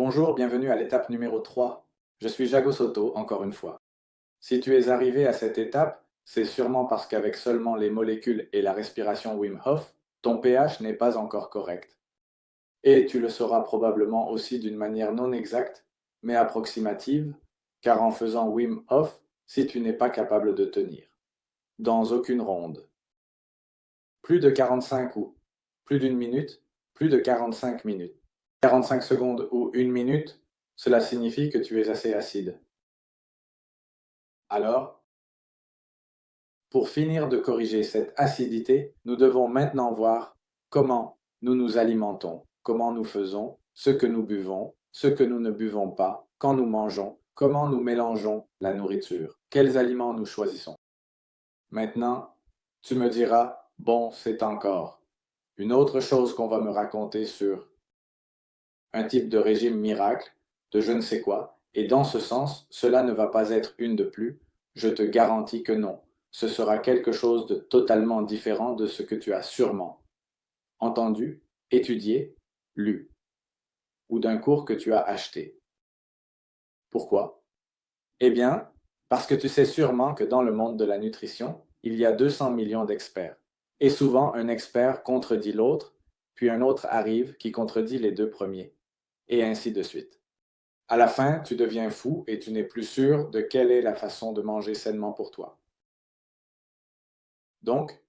Bonjour, bienvenue à l'étape numéro 3. Je suis Jago Soto, encore une fois. Si tu es arrivé à cette étape, c'est sûrement parce qu'avec seulement les molécules et la respiration Wim Hof, ton pH n'est pas encore correct. Et tu le sauras probablement aussi d'une manière non exacte, mais approximative, car en faisant Wim Hof, si tu n'es pas capable de tenir. Dans aucune ronde. Plus de 45 ou plus d'une minute, plus de 45 minutes. 45 secondes ou une minute, cela signifie que tu es assez acide. Alors, pour finir de corriger cette acidité, nous devons maintenant voir comment nous nous alimentons, comment nous faisons, ce que nous buvons, ce que nous ne buvons pas, quand nous mangeons, comment nous mélangeons la nourriture, quels aliments nous choisissons. Maintenant, tu me diras, bon, c'est encore une autre chose qu'on va me raconter sur un type de régime miracle, de je ne sais quoi, et dans ce sens, cela ne va pas être une de plus, je te garantis que non. Ce sera quelque chose de totalement différent de ce que tu as sûrement entendu, étudié, lu, ou d'un cours que tu as acheté. Pourquoi? Eh bien, parce que tu sais sûrement que dans le monde de la nutrition, il y a 200 millions d'experts. Et souvent, un expert contredit l'autre, puis un autre arrive qui contredit les deux premiers, et ainsi de suite. À la fin, tu deviens fou et tu n'es plus sûr de quelle est la façon de manger sainement pour toi. Donc,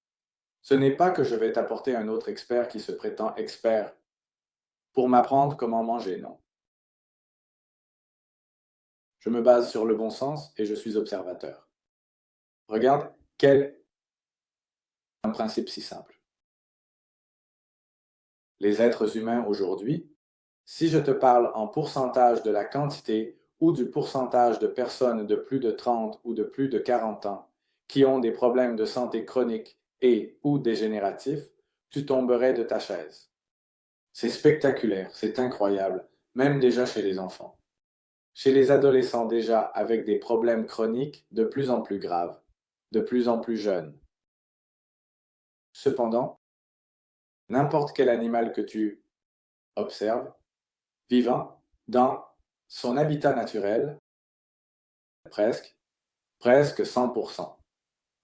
ce n'est pas que je vais t'apporter un autre expert qui se prétend expert pour m'apprendre comment manger, non. Je me base sur le bon sens et je suis observateur. Regarde quel un principe si simple. Les êtres humains aujourd'hui, si je te parle en pourcentage de la quantité ou du pourcentage de personnes de plus de 30 ou de plus de 40 ans qui ont des problèmes de santé chroniques et ou dégénératifs, tu tomberais de ta chaise. C'est spectaculaire, c'est incroyable, même déjà chez les enfants. Chez les adolescents déjà avec des problèmes chroniques de plus en plus graves, de plus en plus jeunes. Cependant, n'importe quel animal que tu observes, vivant, dans son habitat naturel, presque, presque 100%.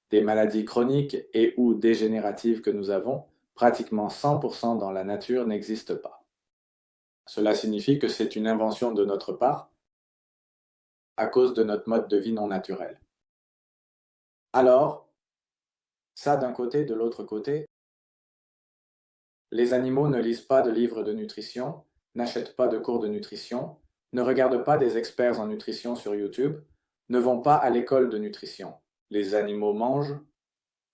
Des maladies chroniques et ou dégénératives que nous avons, pratiquement 100% dans la nature n'existent pas. Cela signifie que c'est une invention de notre part à cause de notre mode de vie non naturel. Alors, ça d'un côté, de l'autre côté, les animaux ne lisent pas de livres de nutrition, n'achètent pas de cours de nutrition, ne regardent pas des experts en nutrition sur YouTube, ne vont pas à l'école de nutrition. Les animaux mangent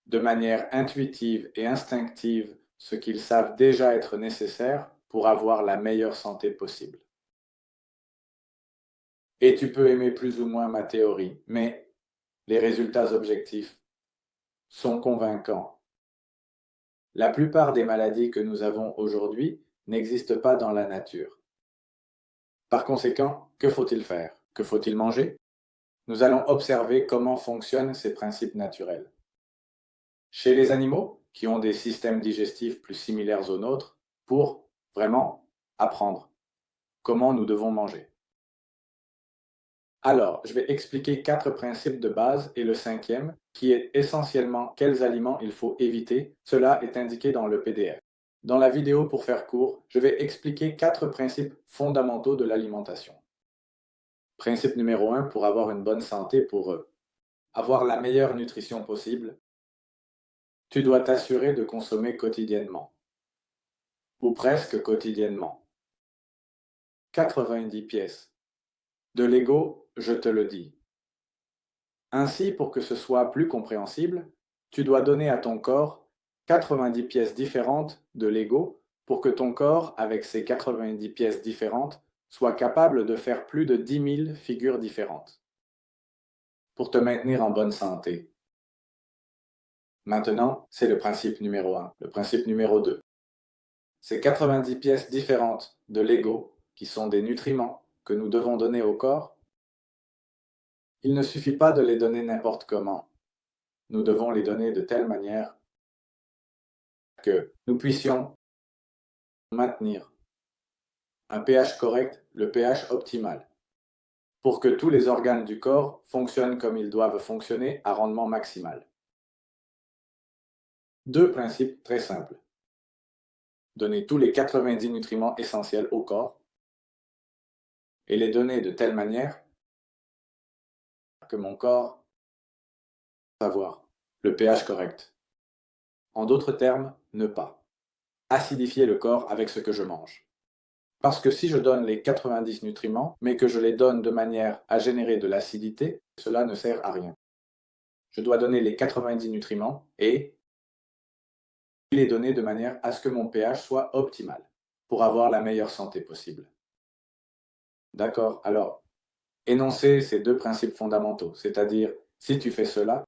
de manière intuitive et instinctive ce qu'ils savent déjà être nécessaire pour avoir la meilleure santé possible. Et tu peux aimer plus ou moins ma théorie, mais les résultats objectifs sont convaincants. La plupart des maladies que nous avons aujourd'hui n'existent pas dans la nature. Par conséquent, que faut-il faire? Que faut-il manger? Nous allons observer comment fonctionnent ces principes naturels. Chez les animaux, qui ont des systèmes digestifs plus similaires aux nôtres, pour vraiment apprendre comment nous devons manger. Alors, je vais expliquer 4 principes de base et le cinquième, qui est essentiellement quels aliments il faut éviter. Cela est indiqué dans le PDF. Dans la vidéo pour faire court, je vais expliquer 4 principes fondamentaux de l'alimentation. Principe numéro 1 pour avoir une bonne santé, pour avoir la meilleure nutrition possible, tu dois t'assurer de consommer quotidiennement, ou presque quotidiennement. 90 pièces. De l'ego, je te le dis. Ainsi, pour que ce soit plus compréhensible, tu dois donner à ton corps 90 pièces différentes de Lego pour que ton corps, avec ces 90 pièces différentes, soit capable de faire plus de 10 000 figures différentes pour te maintenir en bonne santé. Maintenant, c'est le principe numéro 1. Le principe numéro 2. Ces 90 pièces différentes de Lego, qui sont des nutriments que nous devons donner au corps, il ne suffit pas de les donner n'importe comment. Nous devons les donner de telle manière que nous puissions maintenir Un pH correct, le pH optimal, pour que tous les organes du corps fonctionnent comme ils doivent fonctionner à rendement maximal. Deux principes très simples. Donner tous les 90 nutriments essentiels au corps et les donner de telle manière que mon corps savoir le pH correct. En d'autres termes, ne pas acidifier le corps avec ce que je mange. Parce que si je donne les 90 nutriments, mais que je les donne de manière à générer de l'acidité, cela ne sert à rien. Je dois donner les 90 nutriments et les donner de manière à ce que mon pH soit optimal pour avoir la meilleure santé possible. D'accord, alors, énoncer ces deux principes fondamentaux, c'est-à-dire, si tu fais cela,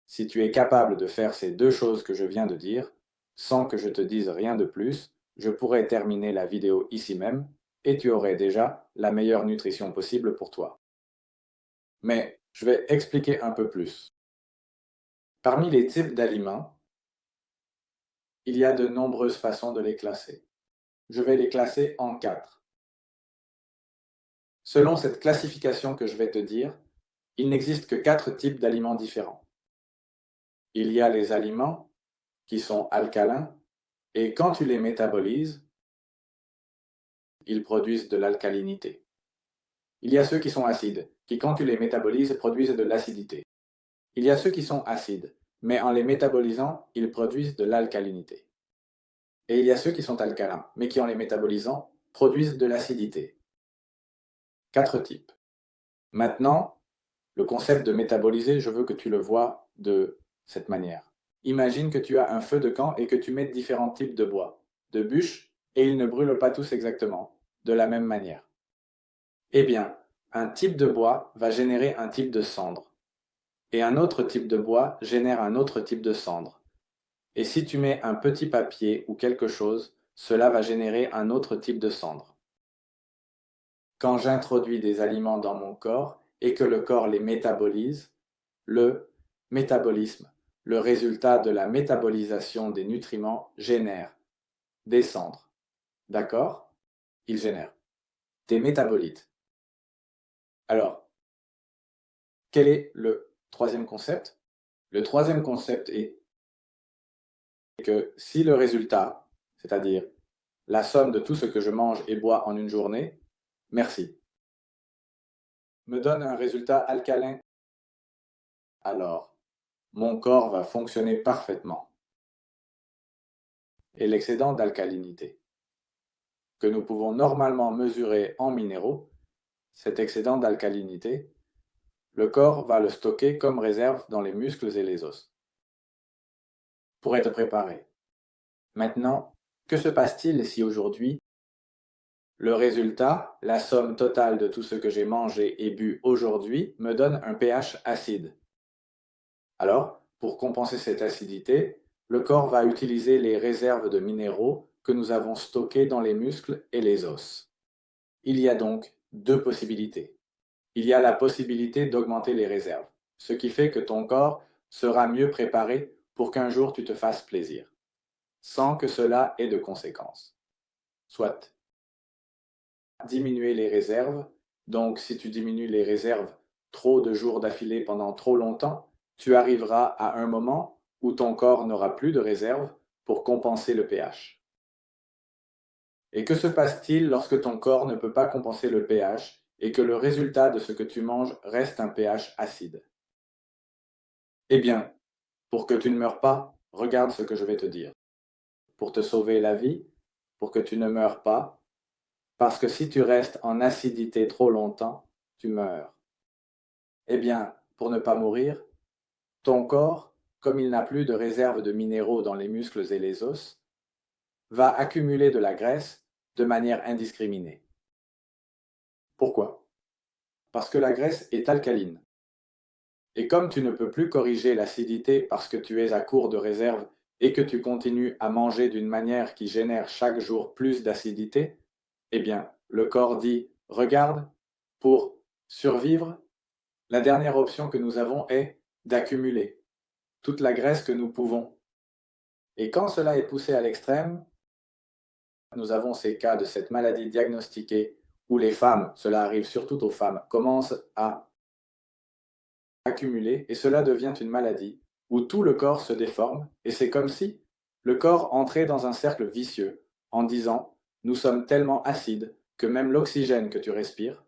si tu es capable de faire ces deux choses que je viens de dire, sans que je te dise rien de plus, je pourrais terminer la vidéo ici même et tu aurais déjà la meilleure nutrition possible pour toi. Mais je vais expliquer un peu plus. Parmi les types d'aliments, il y a de nombreuses façons de les classer. Je vais les classer en 4. Selon cette classification que je vais te dire, il n'existe que 4 types d'aliments différents. Il y a les aliments qui sont alcalins et quand tu les métabolises, ils produisent de l'alcalinité. Il y a ceux qui sont acides, qui quand tu les métabolises produisent de l'acidité. Il y a ceux qui sont acides, mais en les métabolisant, ils produisent de l'alcalinité. Et il y a ceux qui sont alcalins, mais qui en les métabolisant produisent de l'acidité. 4 types. Maintenant, le concept de métaboliser, je veux que tu le vois de cette manière. Imagine que tu as un feu de camp et que tu mets différents types de bois, de bûches, et ils ne brûlent pas tous exactement, de la même manière. Eh bien, un type de bois va générer un type de cendre, et un autre type de bois génère un autre type de cendre. Et si tu mets un petit papier ou quelque chose, cela va générer un autre type de cendre. Quand j'introduis des aliments dans mon corps et que le corps les métabolise, le métabolisme, le résultat de la métabolisation des nutriments, génère des cendres. D'accord? Il génère des métabolites. Alors, quel est le troisième concept? Le troisième concept est que si le résultat, c'est-à-dire la somme de tout ce que je mange et bois en une journée, merci, me donne un résultat alcalin, alors mon corps va fonctionner parfaitement. Et l'excédent d'alcalinité, que nous pouvons normalement mesurer en minéraux, cet excédent d'alcalinité, le corps va le stocker comme réserve dans les muscles et les os, pour être préparé. Maintenant, que se passe-t-il si aujourd'hui, le résultat, la somme totale de tout ce que j'ai mangé et bu aujourd'hui, me donne un pH acide? Alors, pour compenser cette acidité, le corps va utiliser les réserves de minéraux que nous avons stockées dans les muscles et les os. Il y a donc deux possibilités. Il y a la possibilité d'augmenter les réserves, ce qui fait que ton corps sera mieux préparé pour qu'un jour tu te fasses plaisir, sans que cela ait de conséquences. Soit diminuer les réserves, donc si tu diminues les réserves trop de jours d'affilée pendant trop longtemps, tu arriveras à un moment où ton corps n'aura plus de réserves pour compenser le pH. Et que se passe-t-il lorsque ton corps ne peut pas compenser le pH et que le résultat de ce que tu manges reste un pH acide? Eh bien, pour que tu ne meurs pas, regarde ce que je vais te dire. Pour te sauver la vie, pour que tu ne meurs pas, parce que si tu restes en acidité trop longtemps, tu meurs. Eh bien, pour ne pas mourir, ton corps, comme il n'a plus de réserve de minéraux dans les muscles et les os, va accumuler de la graisse de manière indiscriminée. Pourquoi? Parce que la graisse est alcaline. Et comme tu ne peux plus corriger l'acidité parce que tu es à court de réserve et que tu continues à manger d'une manière qui génère chaque jour plus d'acidité, eh bien, le corps dit, regarde, pour survivre, la dernière option que nous avons est d'accumuler toute la graisse que nous pouvons. Et quand cela est poussé à l'extrême, nous avons ces cas de cette maladie diagnostiquée où les femmes, cela arrive surtout aux femmes, commencent à accumuler et cela devient une maladie où tout le corps se déforme et c'est comme si le corps entrait dans un cercle vicieux en disant nous sommes tellement acides que même l'oxygène que tu respires,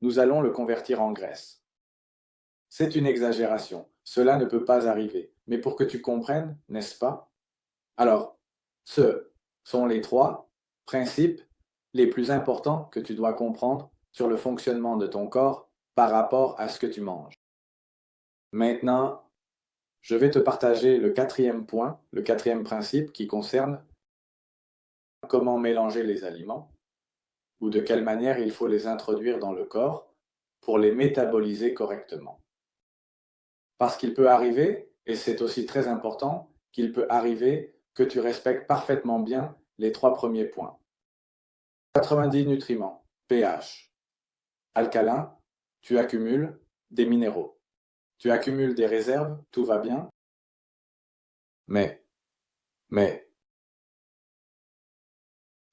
nous allons le convertir en graisse. C'est une exagération, cela ne peut pas arriver, mais pour que tu comprennes, n'est-ce pas? Alors, ce sont les trois principes les plus importants que tu dois comprendre sur le fonctionnement de ton corps par rapport à ce que tu manges. Maintenant, je vais te partager le quatrième point, le quatrième principe qui concerne comment mélanger les aliments ou de quelle manière il faut les introduire dans le corps pour les métaboliser correctement. Parce qu'il peut arriver, et c'est aussi très important, qu'il peut arriver que tu respectes parfaitement bien les trois premiers points. 90 nutriments, pH. Alcalin, tu accumules des minéraux. Tu accumules des réserves, tout va bien. Mais,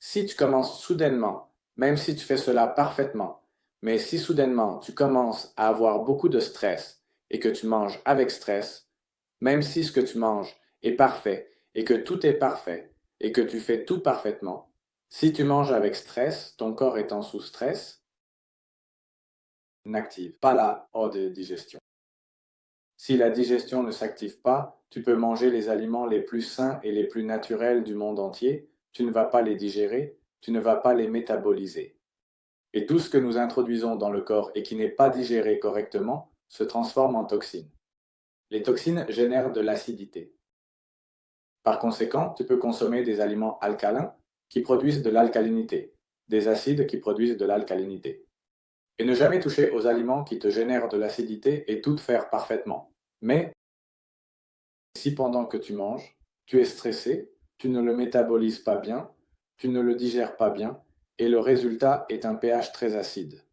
si tu commences soudainement, même si tu fais cela parfaitement, mais si soudainement tu commences à avoir beaucoup de stress et que tu manges avec stress, même si ce que tu manges est parfait et que tout est parfait et que tu fais tout parfaitement, si tu manges avec stress, ton corps étant sous stress, n'active pas la hors de digestion. Si la digestion ne s'active pas, tu peux manger les aliments les plus sains et les plus naturels du monde entier, tu ne vas pas les digérer, tu ne vas pas les métaboliser. Et tout ce que nous introduisons dans le corps et qui n'est pas digéré correctement se transforme en toxines. Les toxines génèrent de l'acidité. Par conséquent, tu peux consommer des aliments alcalins qui produisent de l'alcalinité, des acides qui produisent de l'alcalinité. Et ne jamais toucher aux aliments qui te génèrent de l'acidité et tout faire parfaitement. Mais si pendant que tu manges, tu es stressé, tu ne le métabolises pas bien, tu ne le digères pas bien, et le résultat est un pH très acide.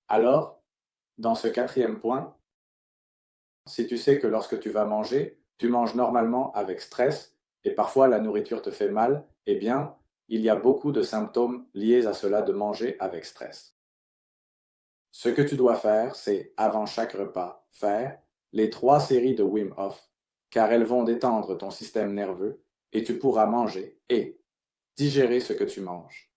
Alors, dans ce quatrième point, si tu sais que lorsque tu vas manger, tu manges normalement avec stress, et parfois la nourriture te fait mal, eh bien, il y a beaucoup de symptômes liés à cela de manger avec stress. Ce que tu dois faire, c'est, avant chaque repas, faire les 3 séries de Wim Hof, car elles vont détendre ton système nerveux et tu pourras manger et digérer ce que tu manges.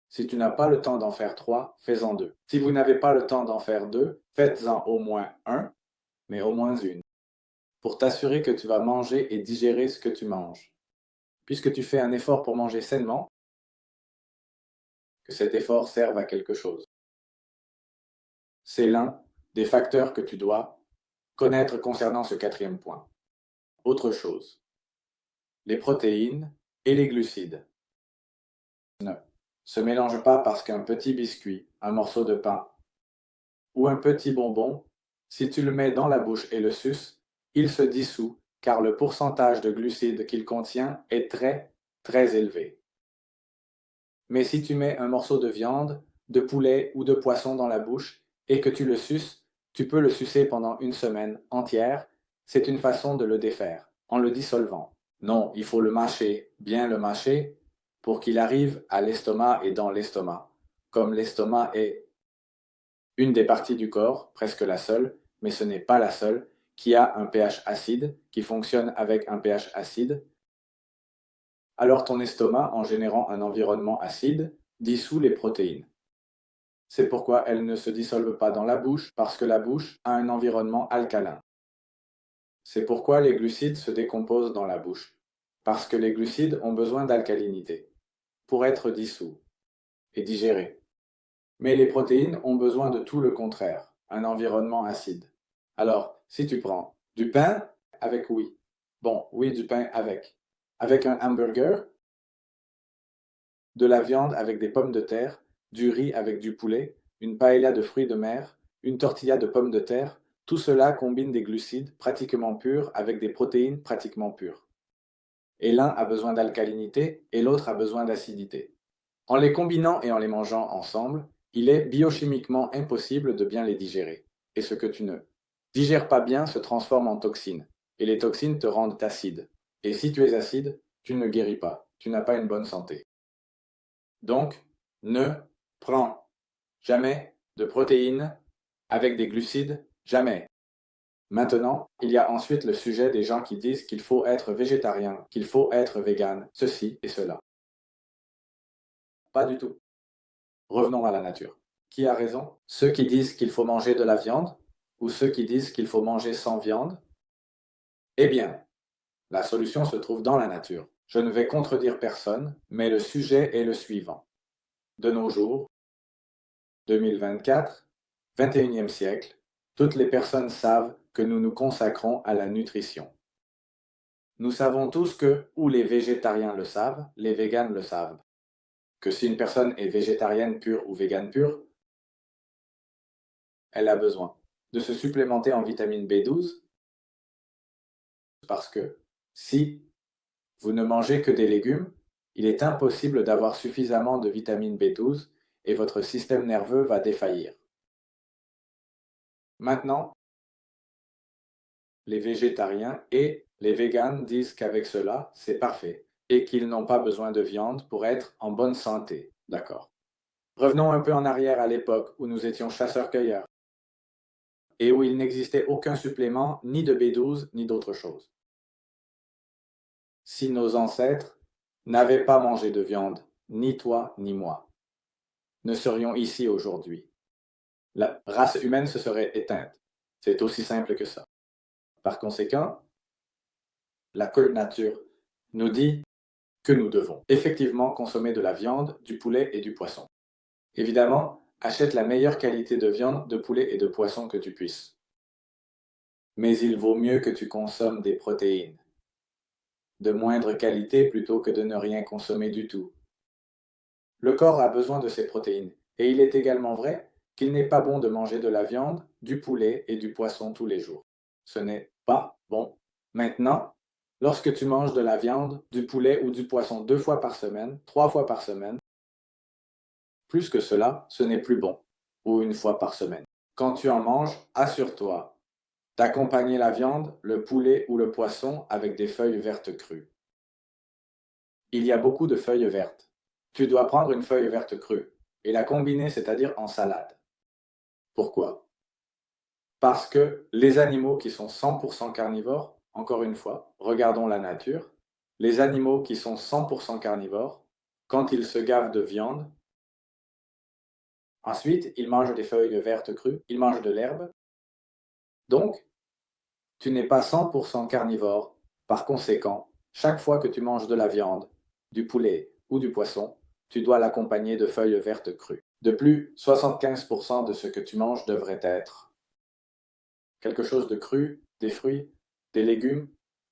Si tu n'as pas le temps d'en faire 3, fais-en 2. Si vous n'avez pas le temps d'en faire 2, faites-en au moins un, mais au moins une, pour t'assurer que tu vas manger et digérer ce que tu manges. Puisque tu fais un effort pour manger sainement, que cet effort serve à quelque chose. C'est l'un des facteurs que tu dois connaître concernant ce quatrième point. Autre chose, les protéines et les glucides ne se mélangent pas parce qu'un petit biscuit, un morceau de pain ou un petit bonbon, si tu le mets dans la bouche et le suces, il se dissout car le pourcentage de glucides qu'il contient est très, très élevé. Mais si tu mets un morceau de viande, de poulet ou de poisson dans la bouche et que tu le suces, tu peux le sucer pendant une semaine entière. C'est une façon de le défaire, en le dissolvant. Non, il faut le mâcher, bien le mâcher, pour qu'il arrive à l'estomac et dans l'estomac. Comme l'estomac est une des parties du corps, presque la seule, mais ce n'est pas la seule, qui a un pH acide, qui fonctionne avec un pH acide, alors ton estomac, en générant un environnement acide, dissout les protéines. C'est pourquoi elles ne se dissolvent pas dans la bouche, parce que la bouche a un environnement alcalin. C'est pourquoi les glucides se décomposent dans la bouche, parce que les glucides ont besoin d'alcalinité, pour être dissous et digérés. Mais les protéines ont besoin de tout le contraire, un environnement acide. Alors, si tu prends du pain avec oui, bon, oui, du pain avec un hamburger, de la viande avec des pommes de terre, du riz avec du poulet, une paella de fruits de mer, une tortilla de pommes de terre, tout cela combine des glucides pratiquement purs avec des protéines pratiquement pures. Et l'un a besoin d'alcalinité et l'autre a besoin d'acidité. En les combinant et en les mangeant ensemble, il est biochimiquement impossible de bien les digérer. Et ce que tu ne digères pas bien se transforme en toxines. Et les toxines te rendent acide. Et si tu es acide, tu ne guéris pas. tu n'as pas une bonne santé. Donc, ne prends jamais de protéines avec des glucides, jamais. Maintenant, il y a ensuite le sujet des gens qui disent qu'il faut être végétarien, qu'il faut être vegan, ceci et cela. Pas du tout. Revenons à la nature. Qui a raison? Ceux qui disent qu'il faut manger de la viande ou ceux qui disent qu'il faut manger sans viande? Eh bien, la solution se trouve dans la nature. Je ne vais contredire personne, mais le sujet est le suivant. De nos jours, 2024, 21e siècle, toutes les personnes savent que nous nous consacrons à la nutrition. Nous savons tous que, ou les végétariens le savent, les véganes le savent, que si une personne est végétarienne pure ou végane pure, elle a besoin de se supplémenter en vitamine B12 parce que si vous ne mangez que des légumes, il est impossible d'avoir suffisamment de vitamine B12 et votre système nerveux va défaillir. Maintenant, les végétariens et les véganes disent qu'avec cela, c'est parfait et qu'ils n'ont pas besoin de viande pour être en bonne santé. D'accord. Revenons un peu en arrière à l'époque où nous étions chasseurs-cueilleurs et où il n'existait aucun supplément ni de B12 ni d'autre chose. Si nos ancêtres n'avaient pas mangé de viande, ni toi ni moi, ne serions ici aujourd'hui. La race humaine se serait éteinte. C'est aussi simple que ça. Par conséquent, la nature nous dit que nous devons effectivement consommer de la viande, du poulet et du poisson. Évidemment, achète la meilleure qualité de viande, de poulet et de poisson que tu puisses. Mais il vaut mieux que tu consommes des protéines de moindre qualité plutôt que de ne rien consommer du tout. Le corps a besoin de ces protéines, et il est également vrai qu'il n'est pas bon de manger de la viande, du poulet et du poisson tous les jours. Ce n'est pas bon. Maintenant, lorsque tu manges de la viande, du poulet ou du poisson 2 fois par semaine, 3 fois par semaine, plus que cela, ce n'est plus bon, ou 1 fois par semaine. Quand tu en manges, assure-toi d'accompagner la viande, le poulet ou le poisson avec des feuilles vertes crues. Il y a beaucoup de feuilles vertes. Tu dois prendre une feuille verte crue et la combiner, c'est-à-dire en salade. Pourquoi? Parce que les animaux qui sont 100% carnivores, encore une fois, regardons la nature, les animaux qui sont 100% carnivores, quand ils se gavent de viande, ensuite ils mangent des feuilles vertes crues, ils mangent de l'herbe. Donc, tu n'es pas 100% carnivore. Par conséquent, chaque fois que tu manges de la viande, du poulet ou du poisson, tu dois l'accompagner de feuilles vertes crues. De plus, 75% de ce que tu manges devrait être quelque chose de cru, des fruits, des légumes,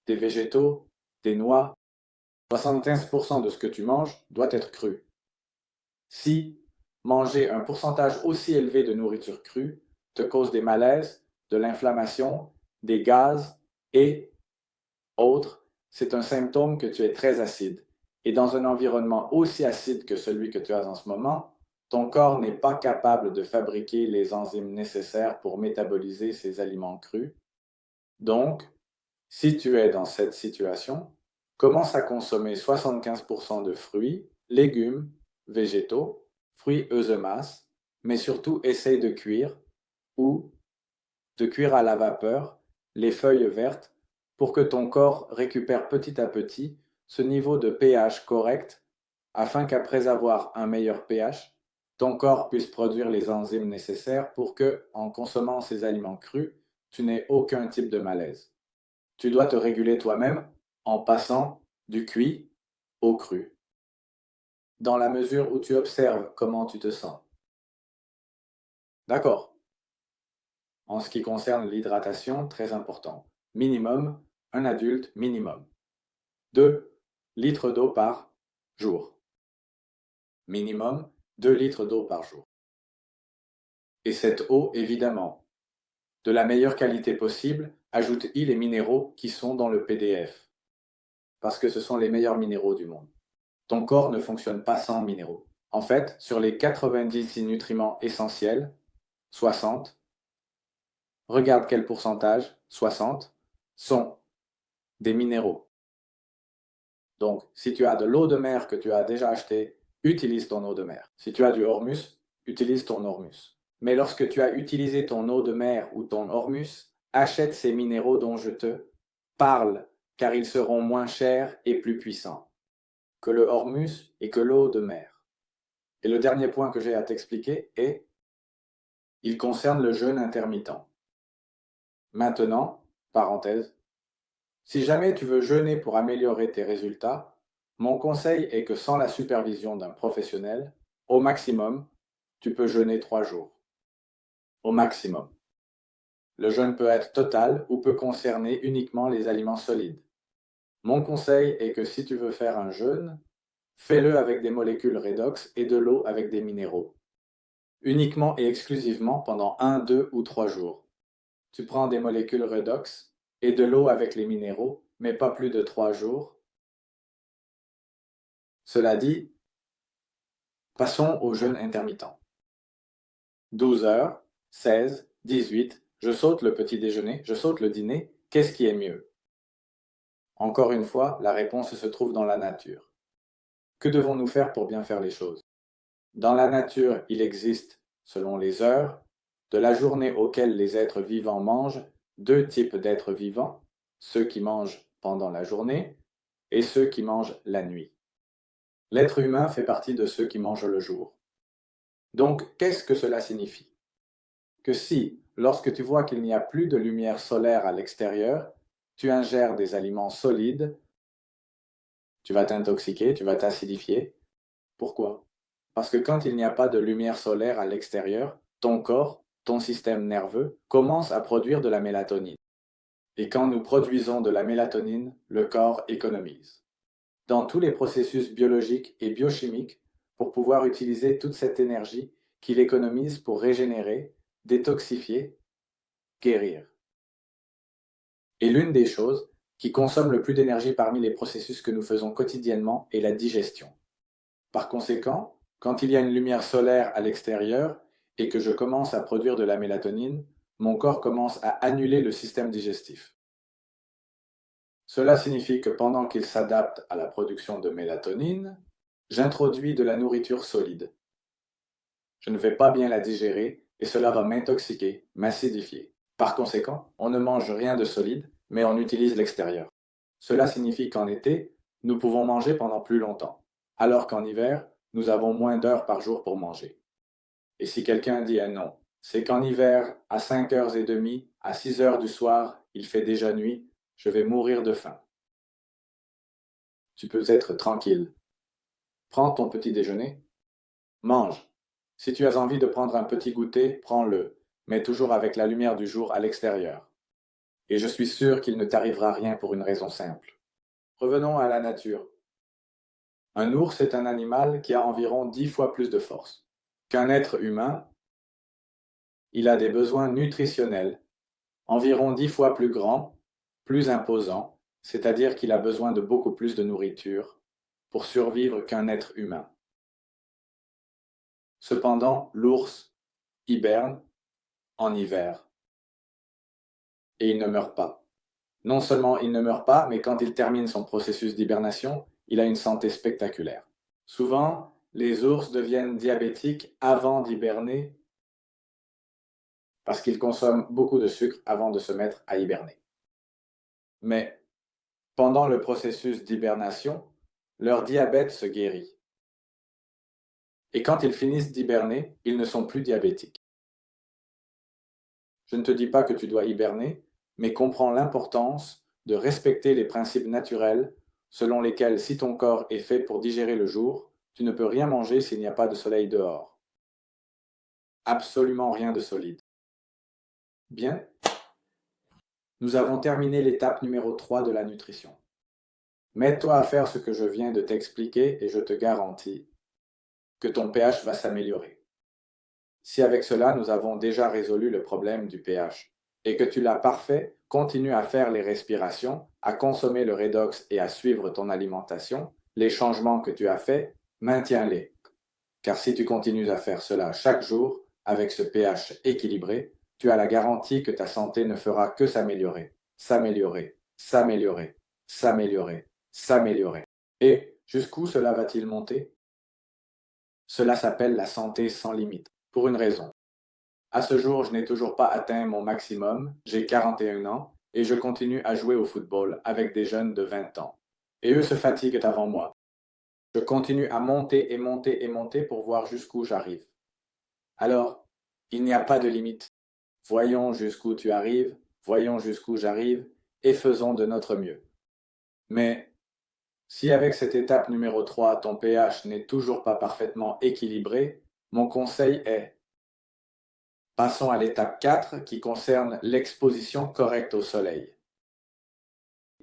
des végétaux, des noix. 75% de ce que tu manges doit être cru. Si manger un pourcentage aussi élevé de nourriture crue te cause des malaises, de l'inflammation, des gaz et autres, c'est un symptôme que tu es très acide. Et dans un environnement aussi acide que celui que tu as en ce moment, ton corps n'est pas capable de fabriquer les enzymes nécessaires pour métaboliser ces aliments crus. Donc, si tu es dans cette situation, commence à consommer 75% de fruits, légumes, végétaux, fruits œufs de masse, mais surtout essaye de cuire ou de cuire à la vapeur les feuilles vertes pour que ton corps récupère petit à petit ce niveau de pH correct afin qu'après avoir un meilleur pH, ton corps puisse produire les enzymes nécessaires pour que, en consommant ces aliments crus, tu n'aies aucun type de malaise. Tu dois te réguler toi-même en passant du cuit au cru, dans la mesure où tu observes comment tu te sens. D'accord. En ce qui concerne l'hydratation, très important. Minimum, un adulte minimum. 2 litres d'eau par jour. Minimum, 2 litres d'eau par jour. Et cette eau, évidemment, de la meilleure qualité possible, ajoute-y les minéraux qui sont dans le PDF. Parce que ce sont les meilleurs minéraux du monde. Ton corps ne fonctionne pas sans minéraux. En fait, sur les 90 nutriments essentiels, 60, regarde quel pourcentage, 60, sont des minéraux. Donc, si tu as de l'eau de mer que tu as déjà achetée, utilise ton eau de mer. Si tu as du hormus, utilise ton hormus. Mais lorsque tu as utilisé ton eau de mer ou ton hormus, achète ces minéraux dont je te parle, car ils seront moins chers et plus puissants que le hormus et que l'eau de mer. Et le dernier point que j'ai à t'expliquer est, il concerne le jeûne intermittent. Maintenant, parenthèse, si jamais tu veux jeûner pour améliorer tes résultats, mon conseil est que sans la supervision d'un professionnel, au maximum, tu peux jeûner 3 jours. Au maximum. Le jeûne peut être total ou peut concerner uniquement les aliments solides. Mon conseil est que si tu veux faire un jeûne, fais-le avec des molécules redox et de l'eau avec des minéraux. Uniquement et exclusivement pendant 1, 2 ou 3 jours. Tu prends des molécules redox et de l'eau avec les minéraux, mais pas plus de 3 jours. Cela dit, passons au jeûne intermittent. 12 heures, 16, 18, je saute le petit déjeuner, je saute le dîner, qu'est-ce qui est mieux? Encore une fois, la réponse se trouve dans la nature. Que devons-nous faire pour bien faire les choses? Dans la nature, il existe, selon les heures, de la journée auquel les êtres vivants mangent, 2 types d'êtres vivants, ceux qui mangent pendant la journée et ceux qui mangent la nuit. L'être humain fait partie de ceux qui mangent le jour. Donc, qu'est-ce que cela signifie? Que si, lorsque tu vois qu'il n'y a plus de lumière solaire à l'extérieur, tu ingères des aliments solides, tu vas t'intoxiquer, tu vas t'acidifier. Pourquoi? Parce que quand il n'y a pas de lumière solaire à l'extérieur, ton corps, ton système nerveux, commence à produire de la mélatonine. Et quand nous produisons de la mélatonine, le corps économise. Dans tous les processus biologiques et biochimiques, pour pouvoir utiliser toute cette énergie qu'il économise pour régénérer, détoxifier, guérir. Et l'une des choses qui consomme le plus d'énergie parmi les processus que nous faisons quotidiennement est la digestion. Par conséquent, quand il y a une lumière solaire à l'extérieur et que je commence à produire de la mélatonine, mon corps commence à annuler le système digestif. Cela signifie que pendant qu'il s'adapte à la production de mélatonine, j'introduis de la nourriture solide. Je ne vais pas bien la digérer et cela va m'intoxiquer, m'acidifier. Par conséquent, on ne mange rien de solide, mais on utilise l'extérieur. Cela signifie qu'en été, nous pouvons manger pendant plus longtemps, alors qu'en hiver, nous avons moins d'heures par jour pour manger. Et si quelqu'un dit un non, c'est qu'en hiver, à 5h30, à 6h du soir, il fait déjà nuit, je vais mourir de faim. Tu peux être tranquille. Prends ton petit déjeuner, mange. Si tu as envie de prendre un petit goûter, prends-le, mais toujours avec la lumière du jour à l'extérieur. Et je suis sûr qu'il ne t'arrivera rien pour une raison simple. Revenons à la nature. Un ours est un animal qui a environ 10 fois plus de force qu'un être humain. Il a des besoins nutritionnels, environ 10 fois plus grands, plus imposants, c'est-à-dire qu'il a besoin de beaucoup plus de nourriture pour survivre qu'un être humain. Cependant, l'ours hiberne en hiver et il ne meurt pas. Non seulement il ne meurt pas, mais quand il termine son processus d'hibernation, il a une santé spectaculaire. Souvent, les ours deviennent diabétiques avant d'hiberner parce qu'ils consomment beaucoup de sucre avant de se mettre à hiberner. Mais pendant le processus d'hibernation, leur diabète se guérit. Et quand ils finissent d'hiberner, ils ne sont plus diabétiques. Je ne te dis pas que tu dois hiberner, mais comprends l'importance de respecter les principes naturels selon lesquels si ton corps est fait pour digérer le jour, tu ne peux rien manger s'il n'y a pas de soleil dehors. Absolument rien de solide. Bien, nous avons terminé l'étape numéro 3 de la nutrition. Mets-toi à faire ce que je viens de t'expliquer et je te garantis que ton pH va s'améliorer. Si avec cela nous avons déjà résolu le problème du pH et que tu l'as parfait, continue à faire les respirations, à consommer le redox et à suivre ton alimentation. Les changements que tu as faits, maintiens-les. Car si tu continues à faire cela chaque jour, avec ce pH équilibré, tu as la garantie que ta santé ne fera que s'améliorer, s'améliorer, s'améliorer, s'améliorer, s'améliorer. Et jusqu'où cela va-t-il monter? Cela s'appelle la santé sans limite, pour une raison. À ce jour, je n'ai toujours pas atteint mon maximum, j'ai 41 ans, et je continue à jouer au football avec des jeunes de 20 ans. Et eux se fatiguent avant moi. Je continue à monter et monter et monter pour voir jusqu'où j'arrive. Alors, il n'y a pas de limite. Voyons jusqu'où tu arrives, voyons jusqu'où j'arrive, et faisons de notre mieux. Mais si avec cette étape numéro 3, ton pH n'est toujours pas parfaitement équilibré, mon conseil est: passons à l'étape 4 qui concerne l'exposition correcte au soleil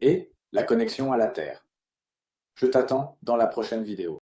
et la connexion à la Terre. Je t'attends dans la prochaine vidéo.